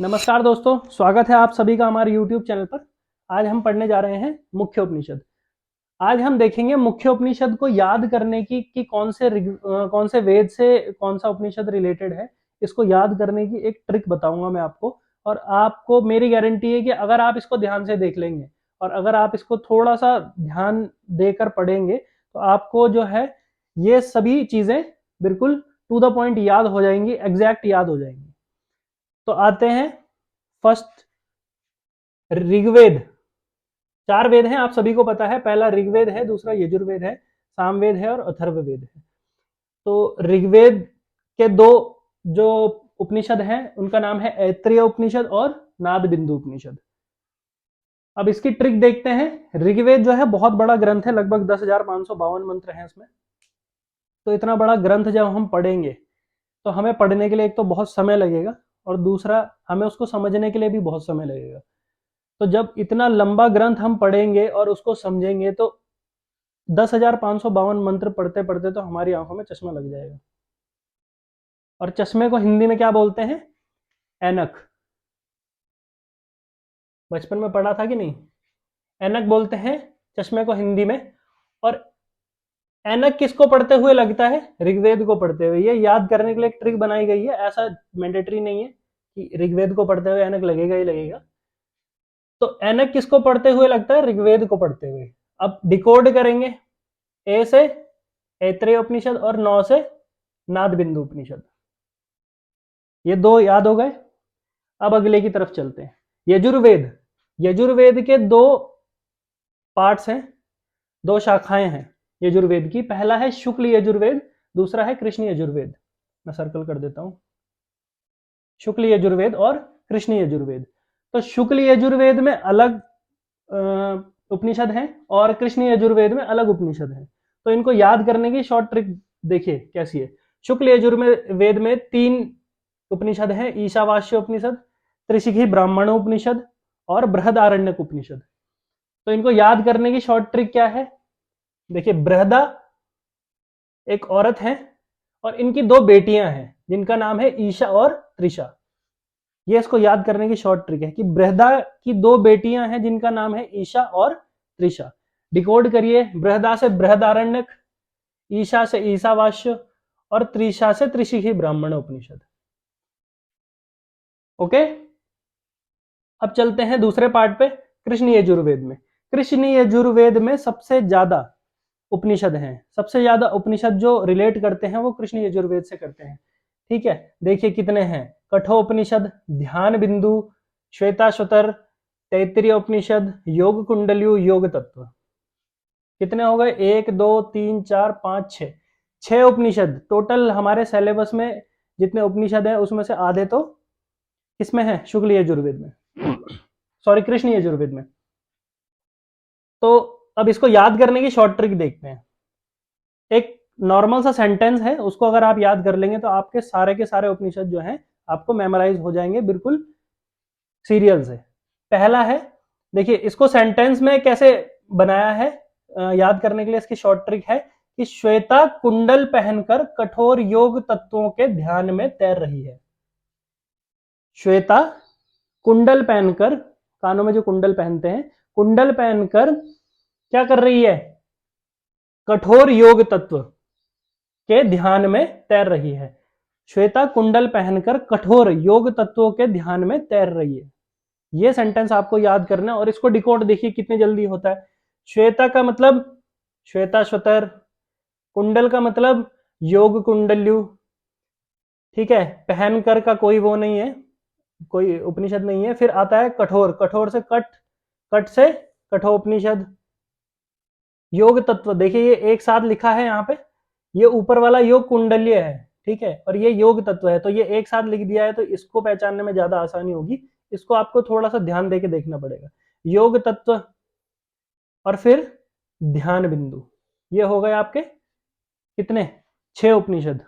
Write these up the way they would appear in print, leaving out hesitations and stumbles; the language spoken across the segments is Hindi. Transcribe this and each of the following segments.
नमस्कार दोस्तों, स्वागत है आप सभी का हमारे YouTube चैनल पर। आज हम पढ़ने जा रहे हैं मुख्य उपनिषद। आज हम देखेंगे मुख्य उपनिषद को याद करने की कि कौन से वेद से कौन सा उपनिषद रिलेटेड है। इसको याद करने की एक ट्रिक बताऊंगा मैं आपको, और आपको मेरी गारंटी है कि अगर आप इसको ध्यान से देख लेंगे और अगर आप इसको थोड़ा सा ध्यान देकर पढ़ेंगे तो आपको जो है ये सभी चीजें बिल्कुल टू द पॉइंट याद हो जाएंगी, एग्जैक्ट याद हो जाएंगी। तो आते हैं फर्स्ट, ऋग्वेद। 4 वेद हैं, आप सभी को पता है। पहला ऋग्वेद है, दूसरा यजुर्वेद है, सामवेद है और अथर्ववेद है। तो ऋग्वेद के 2 जो उपनिषद हैं उनका नाम है ऐत्रेय उपनिषद और नाद बिंदु उपनिषद। अब इसकी ट्रिक देखते हैं। ऋग्वेद जो है बहुत बड़ा ग्रंथ है, लगभग 10,552 मंत्र हैं इसमें। तो इतना बड़ा ग्रंथ जब हम पढ़ेंगे तो हमें पढ़ने के लिए एक तो बहुत समय लगेगा और दूसरा हमें उसको समझने के लिए भी बहुत समय लगेगा। तो जब इतना लंबा ग्रंथ हम पढ़ेंगे और उसको समझेंगे तो 10,552 मंत्र पढ़ते पढ़ते तो हमारी आंखों में चश्मा लग जाएगा। और चश्मे को हिंदी में क्या बोलते हैं? ऐनक। बचपन में पढ़ा था कि नहीं? ऐनक बोलते हैं चश्मे को हिंदी में। और ऐनक किसको पढ़ते हुए लगता है? ऋग्वेद को पढ़ते हुए। ये याद करने के लिए एक ट्रिक बनाई गई है, ऐसा मैंडेटरी नहीं है कि ऋग्वेद को पढ़ते हुए ऐनक लगेगा ही लगेगा। तो ऐनक किसको पढ़ते हुए लगता है? ऋग्वेद को पढ़ते हुए। अब डिकोड करेंगे, ए से ऐत्रेय उपनिषद और 9 से नाद बिंदु उपनिषद। ये 2 याद हो गए। अब अगले की तरफ चलते हैं। यजुर्वेद। यजुर्वेद के 2 पार्ट्स हैं, 2 शाखाएं हैं यजुर्वेद की। पहला है शुक्ल यजुर्वेद, दूसरा है कृष्ण यजुर्वेद। मैं सर्कल कर देता हूं, शुक्ल यजुर्वेद और कृष्ण यजुर्वेद। तो शुक्ल यजुर्वेद में अलग उपनिषद हैं और कृष्ण यजुर्वेद में अलग उपनिषद हैं। तो इनको याद करने की शॉर्ट ट्रिक देखिए कैसी है। शुक्ल यजुर्वेद में 3 उपनिषद हैं, ईशावास्य उपनिषद, त्रिशिखी ब्राह्मण उपनिषद और बृहदारण्यक उपनिषद। तो इनको याद करने की शॉर्ट ट्रिक क्या है? देखिए, बृहदा एक औरत है और इनकी 2 बेटियां हैं जिनका नाम है ईशा और त्रिशा। ये इसको याद करने की शॉर्ट ट्रिक है कि बृहदा की 2 बेटियां हैं जिनका नाम है ईशा और त्रिशा। डिकोड करिए, बृहदा से बृहदारण्यक, ईशा से ईशावास्य और त्रिशा से त्रिशिखी ब्राह्मण उपनिषद। ओके, अब चलते हैं दूसरे पार्ट पे, कृष्ण यजुर्वेद में। कृष्ण यजुर्वेद में सबसे ज्यादा उपनिषद हैं, सबसे ज्यादा उपनिषद जो रिलेट करते हैं वो कृष्ण यजुर्वेद से करते हैं। ठीक है, देखिए कितने हैं। कठोपनिषद, ध्यान बिंदु, श्वेताश्वतर, तैत्तिरीय उपनिषद, योग कुंडल्यु, योग तत्व। कितने हो गए? 1 2 3 4 5 6, 6 उपनिषद टोटल हमारे सिलेबस में। जितने उपनिषद है उसमें से आधे तो किसमें है? शुक्ल यजुर्वेद में, सॉरी कृष्ण यजुर्वेद में। तो अब इसको याद करने की शॉर्ट ट्रिक देखते हैं। एक नॉर्मल सा सेंटेंस है, उसको अगर आप याद कर लेंगे तो आपके सारे के सारे उपनिषद जो हैं आपको मेमोराइज हो जाएंगे बिल्कुल सीरियल से। पहला है, देखिए इसको सेंटेंस में कैसे बनाया है याद करने के लिए इसकी शॉर्ट ट्रिक है कि श्वेता कुंडल पहनकर कठोर योग तत्वों के ध्यान में तैर रही है। श्वेता कुंडल पहनकर, कानों में जो कुंडल पहनते हैं, कुंडल पहनकर क्या कर रही है? कठोर योग तत्व के ध्यान में तैर रही है। श्वेता कुंडल पहनकर कठोर योग तत्वों के ध्यान में तैर रही है। ये सेंटेंस आपको याद करना है और इसको डिकोड देखिए कितनी जल्दी होता है। श्वेता का मतलब श्वेताश्वतर, कुंडल का मतलब योग कुंडल्यु। ठीक है, पहनकर का कोई वो नहीं है, कोई उपनिषद नहीं है। फिर आता है कठोर, कठोर से कट, कट से कठोपनिषद। योग तत्व, देखिए ये एक साथ लिखा है यहाँ पे, ये ऊपर वाला योग कुंडल्य है, ठीक है, और ये योग तत्व है, तो ये एक साथ लिख दिया है तो इसको पहचानने में ज्यादा आसानी होगी। इसको आपको थोड़ा सा ध्यान देके देखना पड़ेगा। योग तत्व और फिर ध्यान बिंदु, ये हो गए आपके कितने? 6 उपनिषद।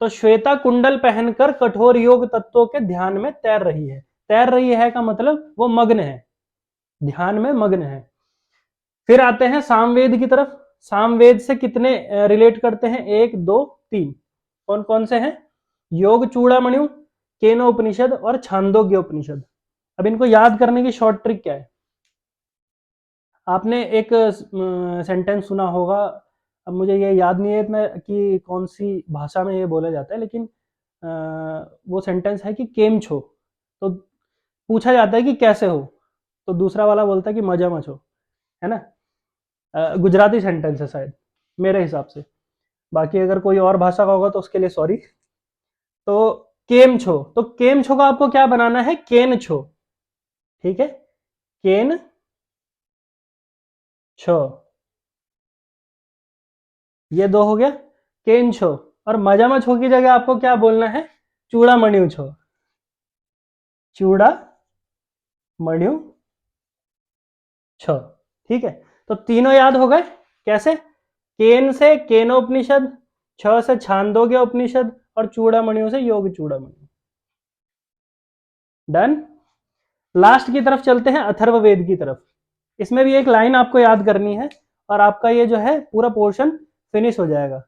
तो श्वेता कुंडल पहनकर कठोर योग तत्वों के ध्यान में तैर रही है। तैर रही है का मतलब वो मग्न है, ध्यान में मग्न है। फिर आते हैं सामवेद की तरफ। सामवेद से कितने रिलेट करते हैं? 1 2 3। कौन कौन से हैं? योग चूड़ामणि, केनोपनिषद और छांदोग्य उपनिषद। अब इनको याद करने की शॉर्ट ट्रिक क्या है? आपने एक सेंटेंस सुना होगा, अब मुझे ये याद नहीं है इतना कि कौन सी भाषा में ये बोला जाता है, लेकिन वो सेंटेंस है कि केम छो। तो पूछा जाता है कि कैसे हो, तो दूसरा वाला बोलता है कि मजा मच हो, है ना। गुजराती सेंटेंस है शायद मेरे हिसाब से, बाकी अगर कोई और भाषा का होगा तो उसके लिए सॉरी। तो केम छो, तो केम छो का आपको क्या बनाना है? केन छो, ठीक है, केन छो, ये दो हो गया केन छो। और मजा में छो की जगह आपको क्या बोलना है? चूड़ा मणियु छो, चूड़ा मणियु छो, ठीक है। तो तीनों याद हो गए कैसे? केन से केनोपनिषद, छ से छांदोग्य उपनिषद और चूड़ामणियों से योग चूड़ामणि। डन। लास्ट की तरफ चलते हैं, अथर्ववेद की तरफ। इसमें भी एक लाइन आपको याद करनी है और आपका ये जो है पूरा पोर्शन फिनिश हो जाएगा।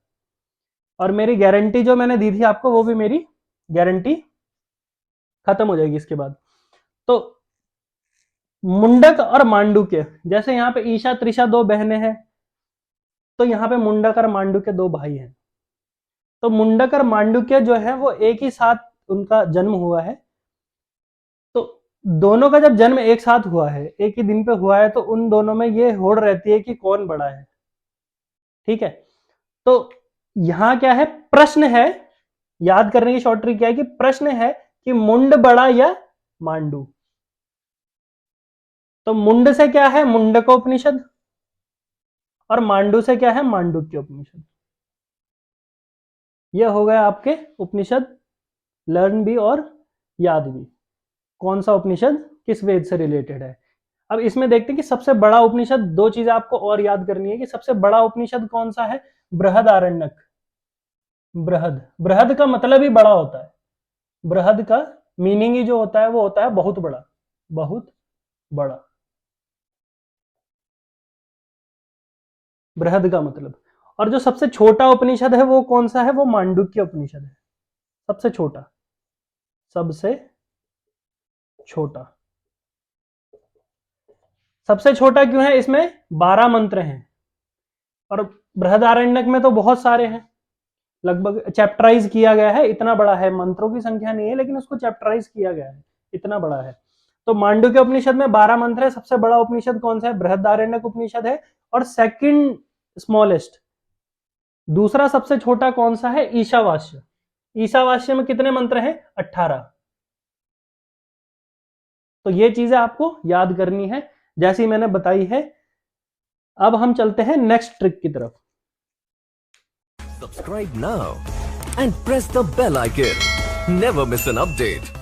और मेरी गारंटी जो मैंने दी थी आपको, वो भी मेरी गारंटी खत्म हो जाएगी इसके बाद। तो मुंडक और मांडुक्य, जैसे यहाँ पे ईशा त्रिशा दो बहनें हैं, तो यहाँ पे मुंडक और मांडुक्य दो भाई हैं। तो मुंडक और मांडुक्य जो है वो एक ही साथ उनका जन्म हुआ है। तो दोनों का जब जन्म एक साथ हुआ है, एक ही दिन पे हुआ है, तो उन दोनों में ये होड़ रहती है कि कौन बड़ा है, ठीक है। तो यहां क्या है, प्रश्न है, याद करने की शॉर्ट ट्रिक क्या है कि प्रश्न है कि मुंड बड़ा या मांडू। तो मुंड से क्या है? मुंडकोपनिषद, और मांडू से क्या है? मांडुक्य उपनिषद। ये हो गया आपके उपनिषद, लर्न भी और याद भी, कौन सा उपनिषद किस वेद से रिलेटेड है। अब इसमें देखते हैं कि सबसे बड़ा उपनिषद, दो चीजें आपको और याद करनी है कि सबसे बड़ा उपनिषद कौन सा है? बृहदारण्यक। बृहद, बृहद का मतलब ही बड़ा होता है। बृहद का मीनिंग ही जो होता है वो होता है बहुत बड़ा, बहुत बड़ा, बृहद का मतलब। और जो सबसे छोटा उपनिषद है वो कौन सा है? वो मांडुक्य उपनिषद है, सबसे छोटा, सबसे छोटा। सबसे छोटा क्यों है? इसमें 12 मंत्र हैं, और बृहदारण्यक में तो बहुत सारे हैं, लगभग चैप्टराइज किया गया है, इतना बड़ा है, मंत्रों की संख्या नहीं है लेकिन उसको चैप्टराइज किया गया है, इतना बड़ा है। तो मांडुक्य उपनिषद में 12 मंत्र है। सबसे बड़ा उपनिषद कौन सा है? बृहदारण्यक उपनिषद है। और सेकंड स्मॉलेस्ट, दूसरा सबसे छोटा कौन सा है? ईशावास्य। ईशावास्य में कितने मंत्र हैं? 18। तो ये चीजें आपको याद करनी है जैसी मैंने बताई है। अब हम चलते हैं नेक्स्ट ट्रिक की तरफ। Subscribe now and press the bell icon. Never miss an update.